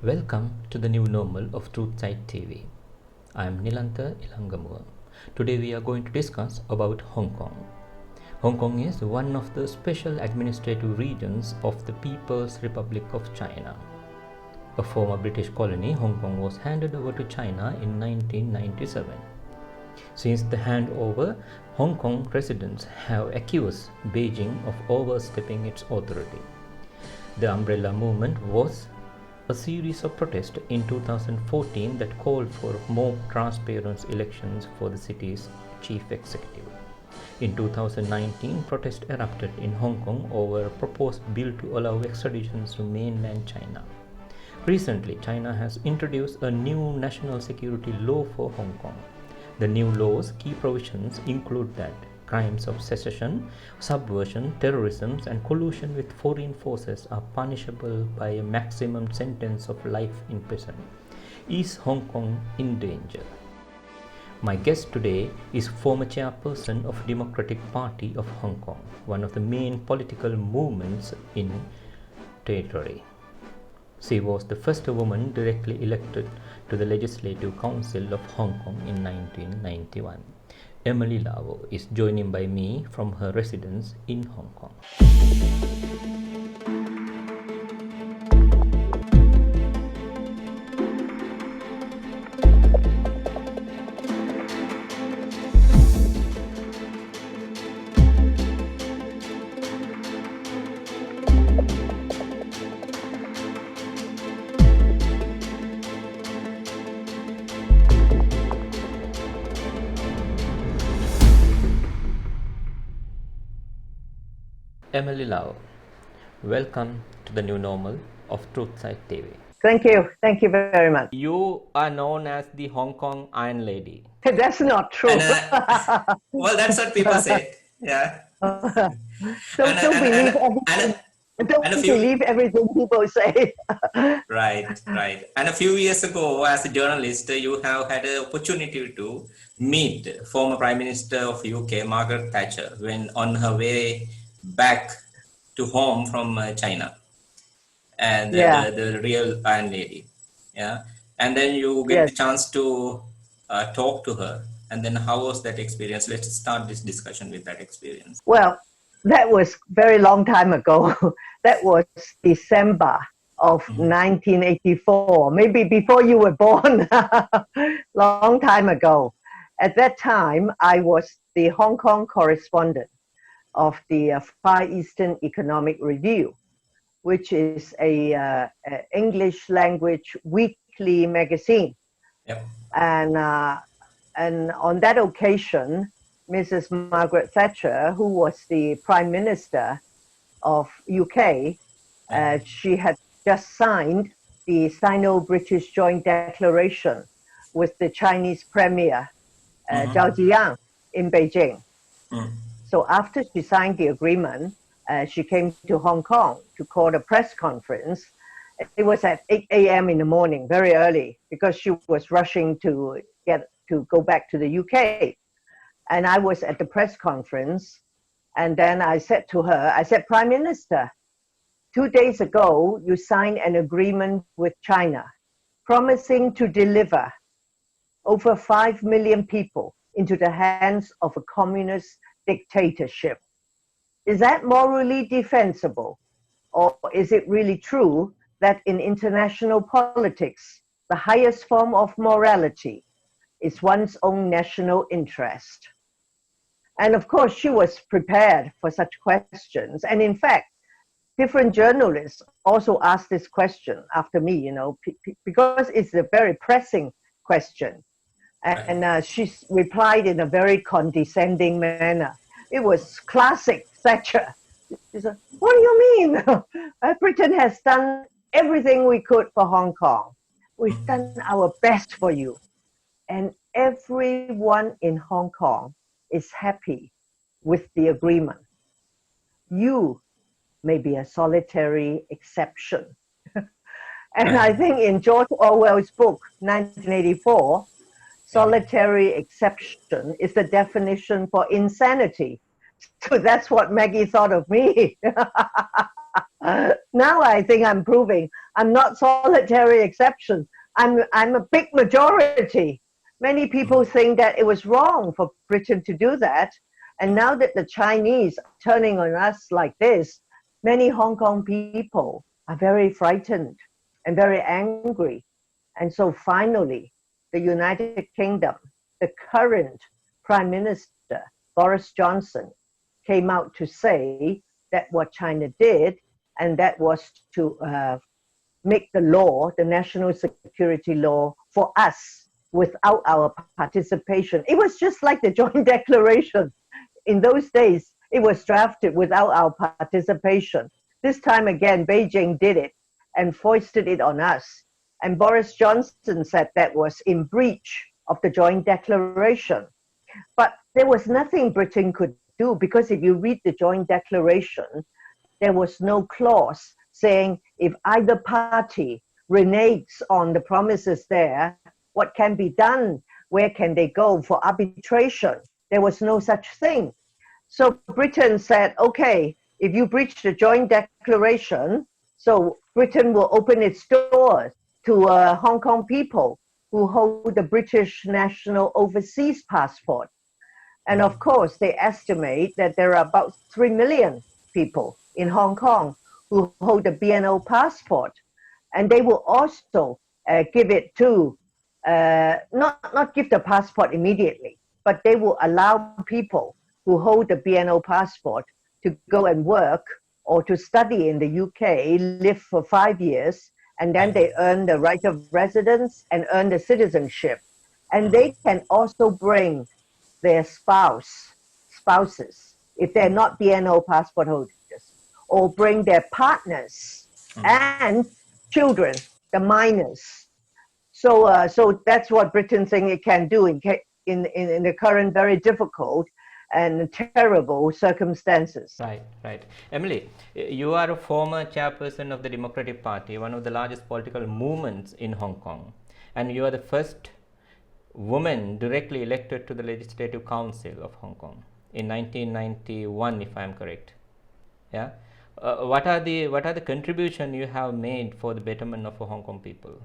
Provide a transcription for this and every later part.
Welcome to the new normal of Truthside TV. I am Nilantha Ilangamua. Today we are going to discuss about Hong Kong. Hong Kong is one of the special administrative regions of the People's Republic of China. A former British colony, Hong Kong was handed over to China in 1997. Since the handover, Hong Kong residents have accused Beijing of overstepping its authority. The umbrella movement was a series of protests in 2014 that called for more transparent elections for the city's chief executive. In 2019, protests erupted in Hong Kong over a proposed bill to allow extraditions to mainland China. Recently, China has introduced a new national security law for Hong Kong. The new law's key provisions include that crimes of secession, subversion, terrorism, and collusion with foreign forces are punishable by a maximum sentence of life in prison. Is Hong Kong in danger? My guest today is former chairperson of Democratic Party of Hong Kong, one of the main political movements in territory. She was the first woman directly elected to the Legislative Council of Hong Kong in 1991. Emily Lau is joining by me from her residence in Hong Kong. Emily Lau, welcome to the new normal of Truthside TV. Thank you very much. You are known as the Hong Kong Iron Lady. That's not true. Well, that's what people say. Yeah. Don't believe everything people say. Right. And a few years ago, as a journalist, you have had an opportunity to meet former Prime Minister of UK, Margaret Thatcher, when on her way back to home from China, and the real Iron Lady. Yeah. And then you get the chance to talk to her. And then how was that experience? Let's start this discussion with that experience. Well, that was very long time ago. That was December of 1984, maybe before you were born. Long time ago. At that time, I was the Hong Kong correspondent of the Far Eastern Economic Review, which is a English language weekly magazine. Yep. And on that occasion, Mrs. Margaret Thatcher, who was the Prime Minister of UK, she had just signed the Sino-British Joint Declaration with the Chinese Premier, Zhao Ziyang, in Beijing. So after she signed the agreement, she came to Hong Kong to call a press conference. It was at 8 a.m. in the morning, very early, because she was rushing to go back to the UK. And I was at the press conference, and then I said to her, Prime Minister, 2 days ago, you signed an agreement with China, promising to deliver over 5 million people into the hands of a communist dictatorship. Is that morally defensible? Or is it really true that in international politics, the highest form of morality is one's own national interest? And of course, she was prepared for such questions. And in fact, different journalists also asked this question after me, because it's a very pressing question. And she replied in a very condescending manner. It was classic Thatcher. She said, what do you mean? Britain has done everything we could for Hong Kong. We've done our best for you. And everyone in Hong Kong is happy with the agreement. You may be a solitary exception. And I think in George Orwell's book, 1984, solitary exception is the definition for insanity. So that's what Maggie thought of me. Now I think I'm proving I'm not solitary exception. I'm a big majority. Many people think that it was wrong for Britain to do that. And now that the Chinese are turning on us like this, many Hong Kong people are very frightened and very angry. And so finally, the United Kingdom, the current Prime Minister, Boris Johnson, came out to say that what China did, and that was to make the law, the National Security Law, for us without our participation. It was just like the Joint Declaration. In those days, it was drafted without our participation. This time again, Beijing did it and foisted it on us. And Boris Johnson said that was in breach of the Joint Declaration. But there was nothing Britain could do, because if you read the Joint Declaration, there was no clause saying if either party reneges on the promises there, what can be done? Where can they go for arbitration? There was no such thing. So Britain said, okay, if you breach the Joint Declaration, so Britain will open its doors to Hong Kong people who hold the British national overseas passport. And of course, they estimate that there are about 3 million people in Hong Kong who hold a BNO passport. And they will also give it to, not give the passport immediately, but they will allow people who hold the BNO passport to go and work or to study in the UK, live for 5 years, and then they earn the right of residence and earn the citizenship. And they can also bring their spouses, if they're not BNO passport holders, or bring their partners and children, the minors. So that's what Britain thinks it can do in the current very difficult and terrible circumstances. Right, right. Emily, you are a former chairperson of the Democratic Party, one of the largest political movements in Hong Kong, and you are the first woman directly elected to the Legislative Council of Hong Kong in 1991, if I am correct. Yeah. What are the contributions you have made for the betterment of Hong Kong people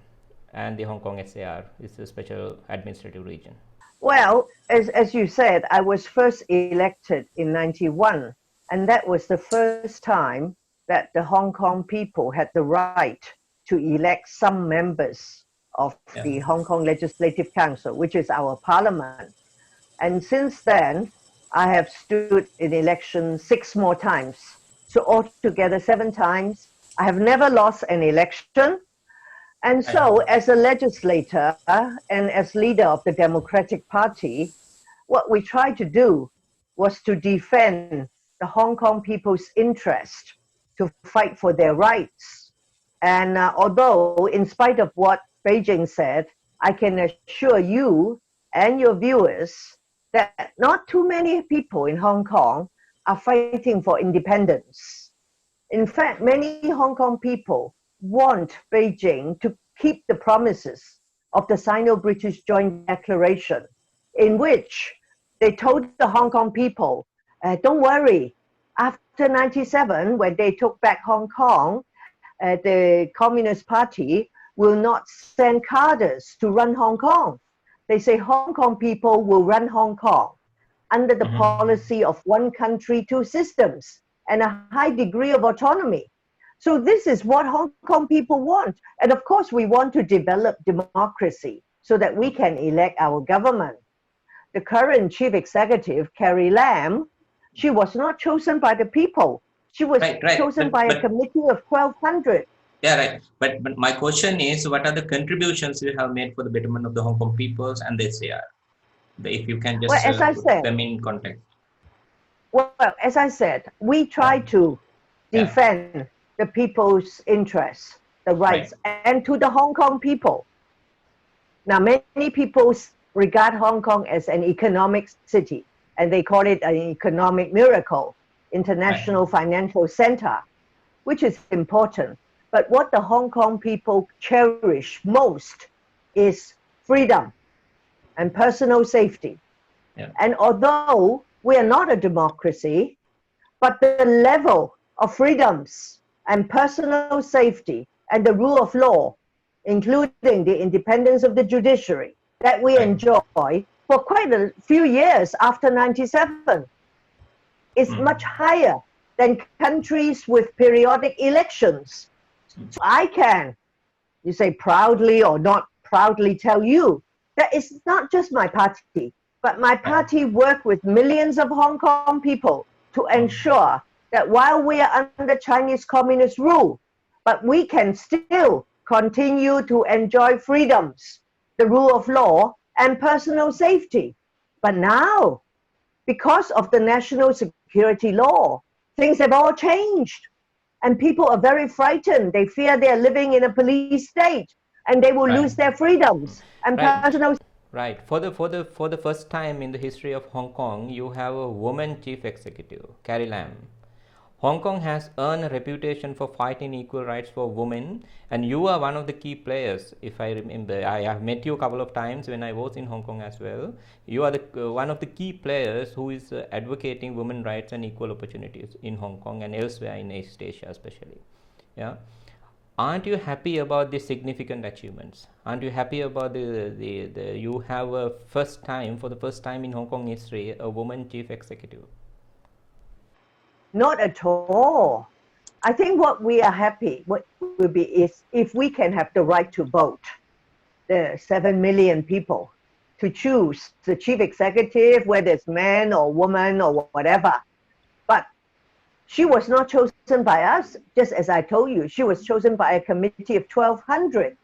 and the Hong Kong SAR, is a special administrative region? Well, as you said, I was first elected in 91, and that was the first time that the Hong Kong people had the right to elect some members of the Hong Kong Legislative Council, which is our parliament. And since then, I have stood in election 6 more times. So altogether 7 times. I have never lost an election. And so as a legislator and as leader of the Democratic Party, what we tried to do was to defend the Hong Kong people's interest, to fight for their rights. And although, in spite of what Beijing said, I can assure you and your viewers that not too many people in Hong Kong are fighting for independence. In fact, many Hong Kong people want Beijing to keep the promises of the Sino-British Joint Declaration, in which they told the Hong Kong people, don't worry, after 97, when they took back Hong Kong, the Communist Party will not send cadres to run Hong Kong. They say Hong Kong people will run Hong Kong under the policy of one country, 2 systems, and a high degree of autonomy. So this is what Hong Kong people want. And of course, we want to develop democracy so that we can elect our government. The current Chief Executive, Carry Lam, she was not chosen by the people. She was chosen by a committee of 1,200. Yeah, right. But my question is, what are the contributions you have made for the betterment of the Hong Kong peoples and the SAR? If you can just put them in context. Well, as I said, we try to defend the people's interests, the rights, and to the Hong Kong people. Now, many people regard Hong Kong as an economic city, and they call it an economic miracle, international financial center, which is important. But what the Hong Kong people cherish most is freedom and personal safety. And although we are not a democracy, but the level of freedoms and personal safety and the rule of law, including the independence of the judiciary, that we enjoy for quite a few years after 97 is much higher than countries with periodic elections. So I can, you say proudly or not proudly, tell you that it's not just my party, but my party work with millions of Hong Kong people to ensure that while we are under Chinese communist rule, but we can still continue to enjoy freedoms, the rule of law, and personal safety. But now, because of the National Security Law, things have all changed. And people are very frightened. They fear they're living in a police state and they will lose their freedoms and personal. Right. For the first time in the history of Hong Kong, you have a woman chief executive, Carry Lam. Hong Kong has earned a reputation for fighting equal rights for women, and you are one of the key players. If I remember, I have met you a couple of times when I was in Hong Kong as well. You are the one of the key players who is advocating women rights and equal opportunities in Hong Kong and elsewhere in East Asia especially. Yeah. Aren't you happy about the significant achievements? Aren't you happy about the you have for the first time in Hong Kong history, a woman chief executive? Not at all. I think what we are happy will be is if we can have the right to vote, the 7 million people, to choose the chief executive, whether it's man or woman or whatever. But she was not chosen by us, just as I told you. She was chosen by a committee of 1,200.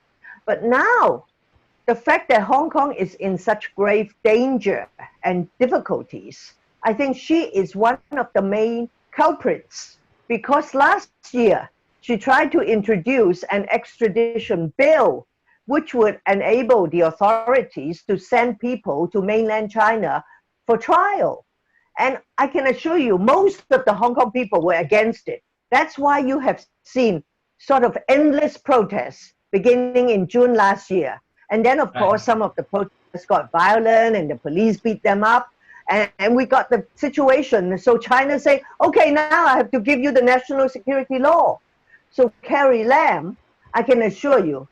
But now, the fact that Hong Kong is in such grave danger and difficulties, I think she is one of the main culprits, because last year she tried to introduce an extradition bill which would enable the authorities to send people to mainland China for trial. And I can assure you, most of the Hong Kong people were against it. That's why you have seen sort of endless protests beginning in June last year. And then, of course, some of the protests got violent and the police beat them up. And we got the situation. So China say, okay, now I have to give you the National Security Law. So Carry Lam, I can assure you,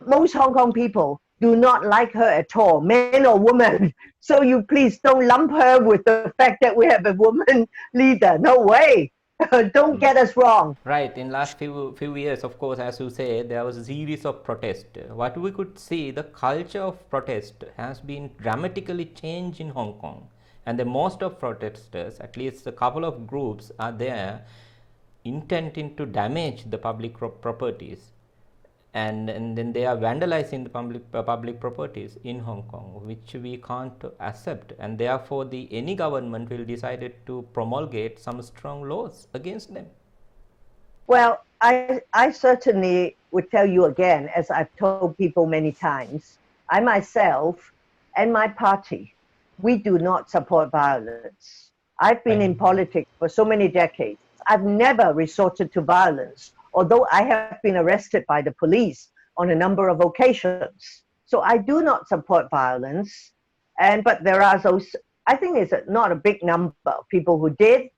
most Hong Kong people do not like her at all, man or woman. So you please don't lump her with the fact that we have a woman leader. No way. Don't get us wrong. Right. In last few years, of course, as you say, there was a series of protests. What we could see, the culture of protest has been dramatically changed in Hong Kong. And the most of protesters, at least a couple of groups, are there intending to damage the public properties. And then they are vandalizing the public properties in Hong Kong, which we can't accept, and therefore any government will decide to promulgate some strong laws against them. Well, I certainly would tell you again, as I've told people many times, I myself and my party, we do not support violence. I've been in politics for so many decades. I've never resorted to violence, although I have been arrested by the police on a number of occasions. So I do not support violence. But there are those, I think it's not a big number of people who did.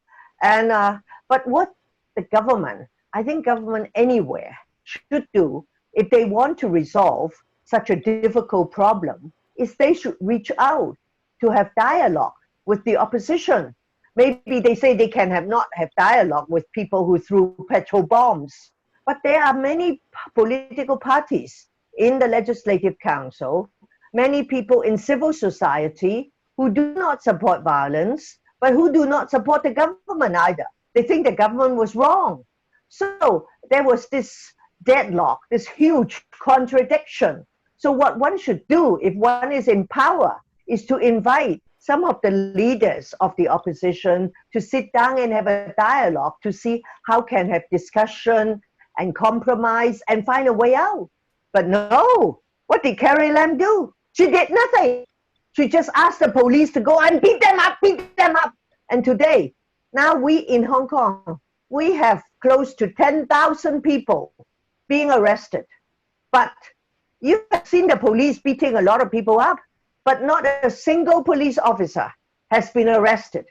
But what the government, I think government anywhere should do if they want to resolve such a difficult problem is they should reach out to have dialogue with the opposition. Maybe they say they can not have dialogue with people who threw petrol bombs. But there are many political parties in the Legislative Council, many people in civil society who do not support violence, but who do not support the government either. They think the government was wrong. So there was this deadlock, this huge contradiction. So what one should do if one is in power is to invite some of the leaders of the opposition to sit down and have a dialogue to see how can have discussion and compromise and find a way out. But no, what did Carry Lam do? She did nothing. She just asked the police to go and beat them up. And today, now we in Hong Kong, we have close to 10,000 people being arrested. But you have seen the police beating a lot of people up, but not a single police officer has been arrested.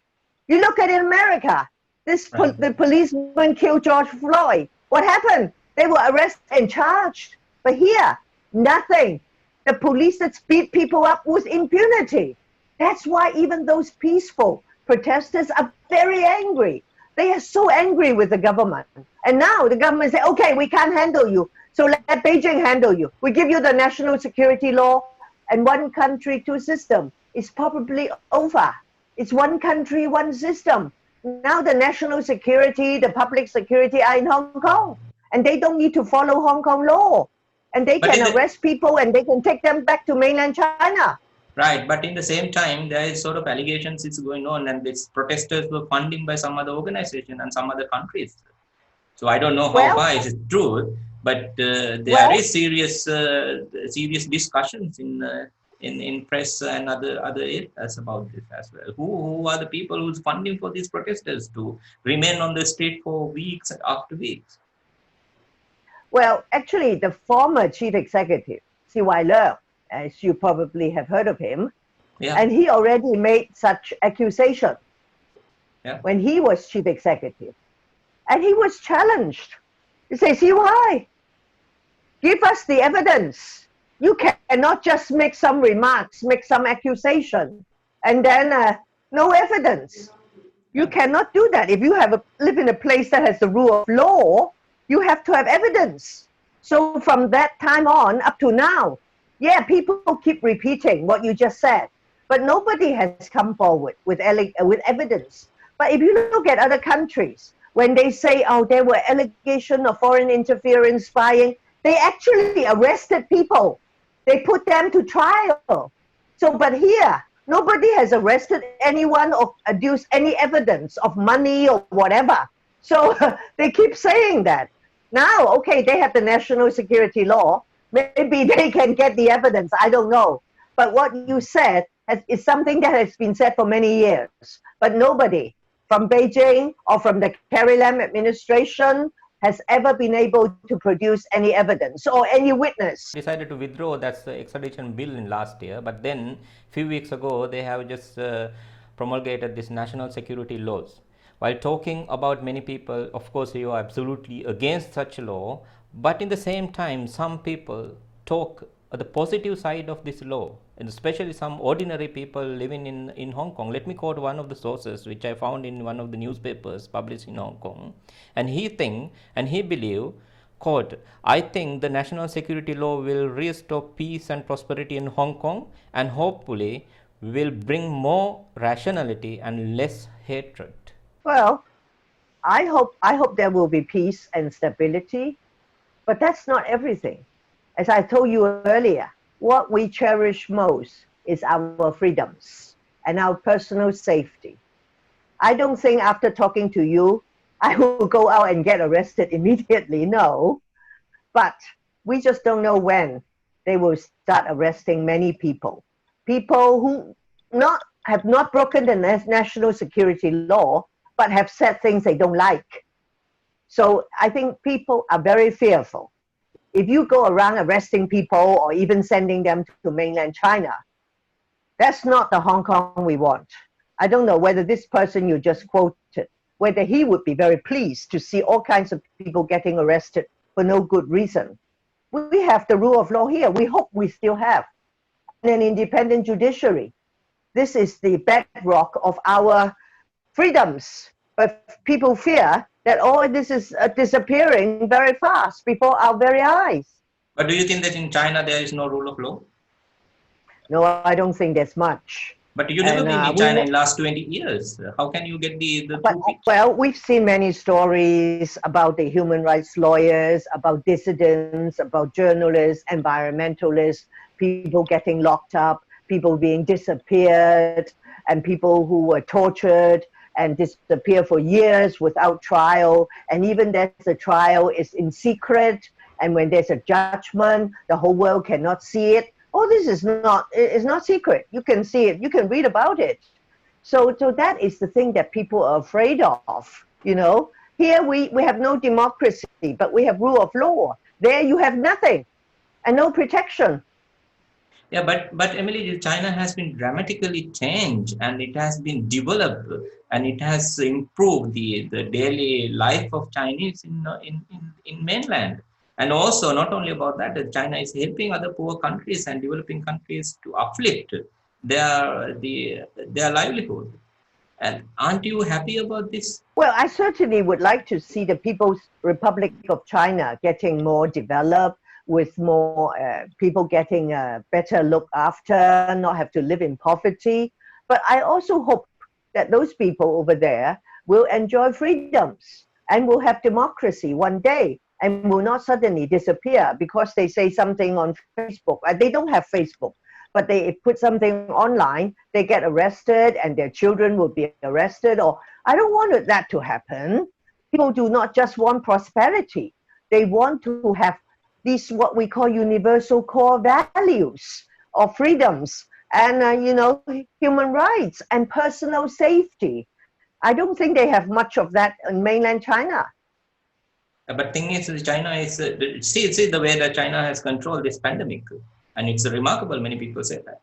You look at in America, the policeman killed George Floyd. What happened? they were arrested and charged. But here, nothing. The police that beat people up with impunity. That's why even those peaceful protesters are very angry. They are so angry with the government. And now the government say, okay, we can't handle you. So let Beijing handle you. We give you the national security law, and one country, two system. It's probably over. It's one country, one system. Now the national security, the public security are in Hong Kong. And they don't need to follow Hong Kong law. And they can arrest people and they can take them back to mainland China. Right, but in the same time, there is sort of allegations is going on, and these protesters were funded by some other organization and some other countries. So I don't know how far it is true, but there is serious discussions in press and other areas about this as well. Who are the people who's funding for these protesters to remain on the street for weeks after weeks? Well, actually, the former chief executive, Leung, as you probably have heard of him, and he already made such accusation when he was chief executive. And he was challenged. He says, why? Give us the evidence. You cannot just make some remarks, make some accusation, and then no evidence. You cannot do that. If you live in a place that has the rule of law, you have to have evidence. So from that time on up to now, people keep repeating what you just said, but nobody has come forward with evidence. But if you look at other countries, when they say, oh, there were allegations of foreign interference, spying, they actually arrested people. They put them to trial. So, but here, nobody has arrested anyone or adduced any evidence of money or whatever. So they keep saying that. Now, okay, they have the national security law. Maybe they can get the evidence. I don't know. But what you said is something that has been said for many years. But nobody from Beijing or from the Carry Lam administration has ever been able to produce any evidence or any witness. Decided to withdraw that's the extradition bill in last year, but then few weeks ago they have just promulgated this national security laws. While talking about many people, of course you are absolutely against such law, but in the same time some people talk the positive side of this law, and especially some ordinary people living in Hong Kong. Let me quote one of the sources which I found in one of the newspapers published in Hong Kong, and he believe, quote, I think the national security law will restore peace and prosperity in Hong Kong and hopefully will bring more rationality and less hatred. Well, I hope there will be peace and stability, but that's not everything. As I told you earlier, what we cherish most is our freedoms and our personal safety. I don't think after talking to you, I will go out and get arrested immediately, no. But we just don't know when they will start arresting many people. People who have not broken the national security law, but have said things they don't like. So I think people are very fearful. If you go around arresting people or even sending them to mainland China, that's not the Hong Kong we want. I don't know whether this person you just quoted, whether he would be very pleased to see all kinds of people getting arrested for no good reason. We have the rule of law here. We hope we still have an independent judiciary. This is the bedrock of our freedoms. But people fear that all this is disappearing very fast before our very eyes. But do you think that in China there is no rule of law? No, I don't think there's much. But you never been in China in the last 20 years. How can you get the true picture? Well, we've seen many stories about the human rights lawyers, about dissidents, about journalists, environmentalists, people getting locked up, people being disappeared, and people who were tortured and disappear for years without trial, and even there's a trial is in secret, and when there's a judgment, the whole world cannot see it. Oh, this is not secret. You can see it. You can read about it. So that is the thing that people are afraid of. You know, here we have no democracy, but we have rule of law. There you have nothing, and no protection. Yeah, but Emily, China has been dramatically changed, and it has been developed, and it has improved the daily life of Chinese in mainland. And also, not only about that, China is helping other poor countries and developing countries to uplift their livelihood. And aren't you happy about this? Well, I certainly would like to see the People's Republic of China getting more developed, with more people getting better looked after, not have to live in poverty. But I also hope that those people over there will enjoy freedoms and will have democracy one day and will not suddenly disappear because they say something on Facebook. They don't have Facebook, but they put something online, they get arrested and their children will be arrested. Or I don't want that to happen. People do not just want prosperity. They want to have these what we call universal core values of freedoms and human rights and personal safety. I don't think they have much of that in mainland China. But thing is, China is see the way that China has controlled this pandemic, and it's remarkable. Many people say that.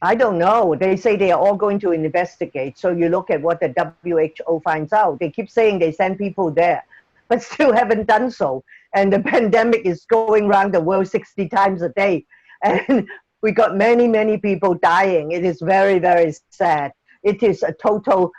I don't know. They say they are all going to investigate. So you look at what the WHO finds out. They keep saying they send people there, but still haven't done so. And the pandemic is going around the world 60 times a day. And we got many, many people dying. It is very, very sad. It is a total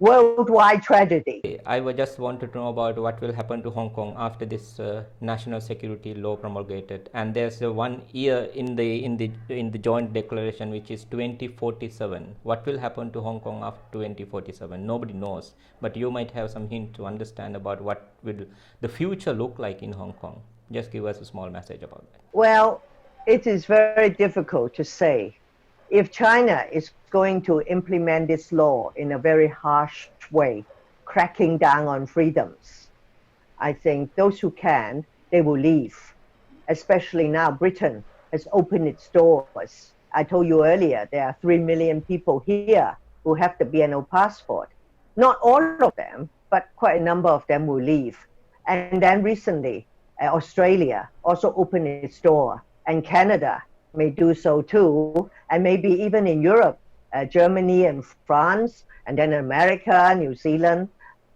worldwide tragedy. I just wanted to know about what will happen to Hong Kong after this national security law promulgated, and there's 1 year in the joint declaration, which is 2047. What will happen to Hong Kong after 2047? Nobody knows, but you might have some hint to understand about what will the future look like in Hong Kong. Just give us a small message about that. Well, it is very difficult to say. If China is going to implement this law in a very harsh way, cracking down on freedoms, I think those who can, they will leave. Especially now, Britain has opened its doors. I told you earlier, there are 3 million people here who have the BNO passport. Not all of them, but quite a number of them will leave. And then recently, Australia also opened its door, and Canada may do so too, and maybe even in Europe, Germany and France, and then America, New Zealand.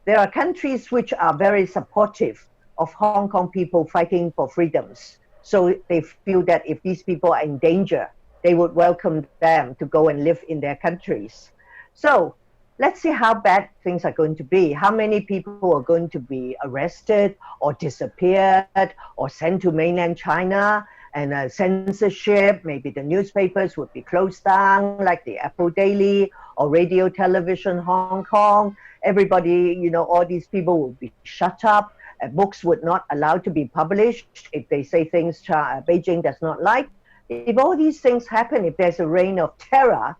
There are countries which are very supportive of Hong Kong people fighting for freedoms. So they feel that if these people are in danger, they would welcome them to go and live in their countries. So let's see how bad things are going to be. How many people are going to be arrested or disappeared or sent to mainland China? And censorship, maybe the newspapers would be closed down, like the Apple Daily or Radio Television Hong Kong. Everybody, all these people would be shut up. Books would not allowed to be published if they say things Beijing does not like. If all these things happen, if there's a reign of terror,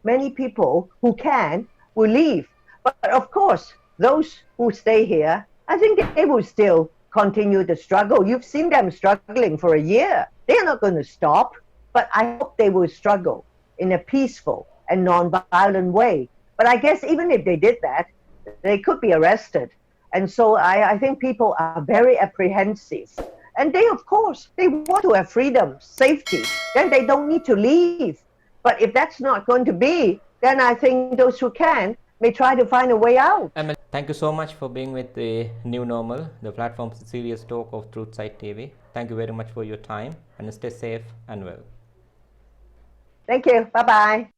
many people who can will leave. But of course, those who stay here, I think they will still continue the struggle. You've seen them struggling for a year. They're not going to stop, but I hope they will struggle in a peaceful and non-violent way. But I guess even if they did that, they could be arrested. And so I think people are very apprehensive. And they, of course, they want to have freedom, safety. Then they don't need to leave. But if that's not going to be, then I think those who can may try to find a way out. Emily, thank you so much for being with the New Normal, the platform's serious talk of Truth Site TV. Thank you very much for your time, and stay safe and well. Thank you. Bye-bye.